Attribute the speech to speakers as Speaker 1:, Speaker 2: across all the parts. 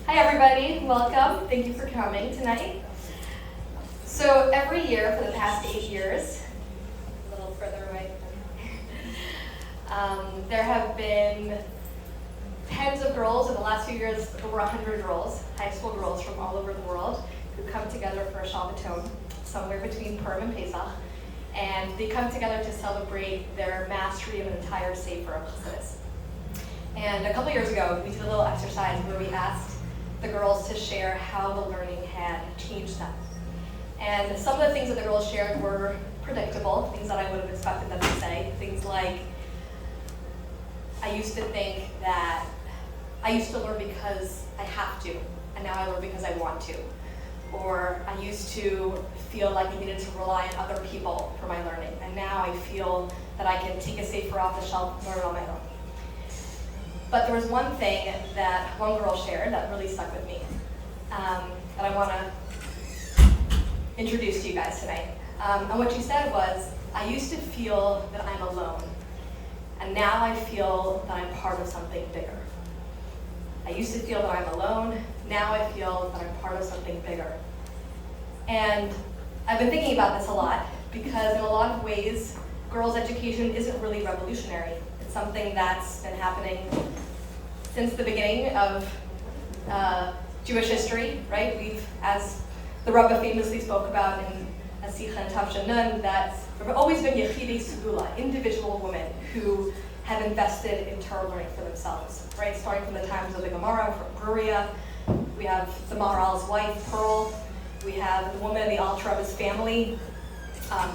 Speaker 1: Hi everybody, welcome. Thank you for coming tonight. So every year for the past 8 years, a little further away, there have been tens of girls in the last few years, over 100 girls, high school girls from all over the world who come together for a Shabbaton, somewhere between Purim and Pesach, and they come together to celebrate their mastery of an entire Sefer of Chassidus. And a couple years ago, we did a little exercise where we asked the girls to share how the learning had changed them. And some of the things that the girls shared were predictable, things that I would have expected them to say. Things like, I used to think that I used to learn because I have to, and now I learn because I want to. Or I used to feel like I needed to rely on other people for my learning, and now I feel that I can take a sefer off the shelf and learn it on my own. But there was one thing that one girl shared that really stuck with me, that I want to introduce to you guys tonight. And what she said was, I used to feel that I'm alone, and now I feel that I'm part of something bigger. I used to feel that I'm alone, now I feel that I'm part of something bigger. And I've been thinking about this a lot, because in a lot of ways, girls' education isn't really revolutionary. It's something that's been happening since the beginning of Jewish history, right? We've, as the Rebbe famously spoke about in a Sikha and Tav Nun, that there have always been Yechidei Segula, individual women who have invested in Torah learning for themselves, right? Starting from the times of the Gemara, from Bruria, we have the Maharal's wife, Pearl, we have the woman in the Alter Rebbe's family,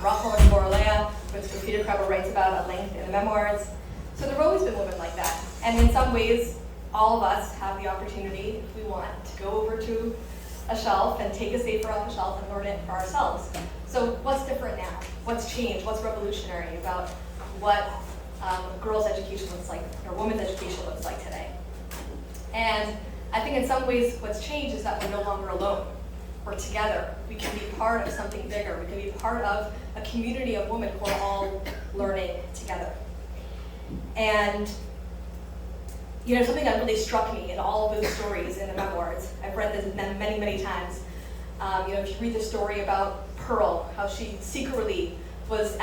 Speaker 1: Rachel and Boralea, which the Peter Kreber writes about at length in the memoirs. So there have always been women like that. And in some ways, all of us have the opportunity, if we want, to go over to a shelf and take a sefer off the shelf and learn it for ourselves. So what's different now? What's changed? What's revolutionary about what girls' education looks like, or women's education looks like today? And I think in some ways what's changed is that we're no longer alone. We're together. We can be part of something bigger. We can be part of a community of women who are all learning together. And something that really struck me in all of those stories in the memoirs, I've read this many, many times. If you read the story about Pearl, how she secretly was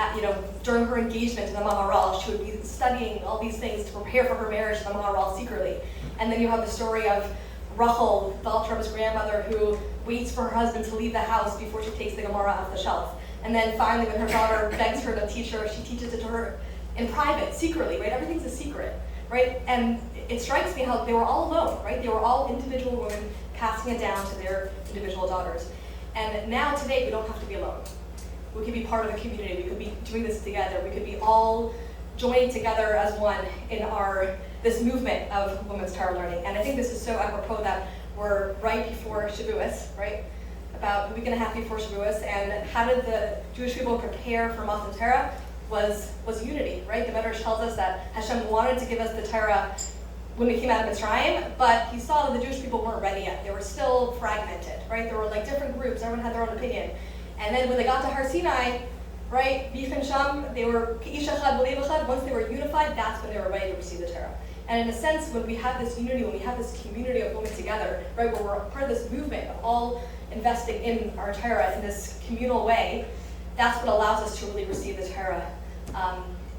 Speaker 1: during her engagement to the Maharal, she would be studying all these things to prepare for her marriage to the Maharal secretly. And then you have the story of Rachel, the Alter Rebbe's grandmother, who waits for her husband to leave the house before she takes the Gemara off the shelf. And then finally, when her daughter begs her to teach her, she teaches it to her in private, secretly, right? Everything's a secret, right? And it strikes me how they were all alone, right? They were all individual women passing it down to their individual daughters. And now today, we don't have to be alone. We could be part of a community. We could be doing this together. We could be all joining together as one in this movement of women's Torah learning. And I think this is so apropos that we're right before Shavuos, right? About a week and a half before Shavuos. And how did the Jewish people prepare for Matan Torah? Was unity, right? The Midrash tells us that Hashem wanted to give us the Torah when we came out of Mitzrayim, but he saw that the Jewish people weren't ready yet. They were still fragmented, right? There were like different groups, everyone had their own opinion. And then when they got to Har Sinai, right, Bich and Sham, they were Ish Echad B'Lev Echad. Once they were unified, that's when they were ready to receive the Torah. And in a sense, when we have this unity, when we have this community of women together, right, where we're part of this movement of all investing in our Torah in this communal way, that's what allows us to really receive the Torah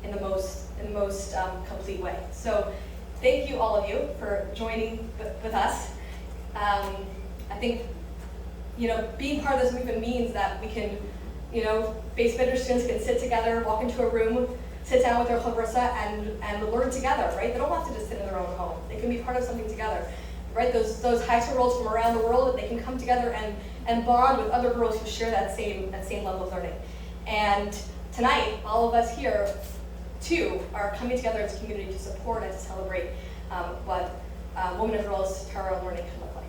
Speaker 1: in the most complete way. So thank you, all of you, for joining with us. I think, being part of this movement means that we can, Beis Midrash students can sit together, walk into a room, sit down with their chavrasa and learn together, right? They don't have to just sit in their own home. They can be part of something together, right? Those high school girls from around the world, they can come together and bond with other girls who share that same level of learning. And tonight, all of us here, too, are coming together as a community to support and to celebrate what women and girls Torah learning can look like.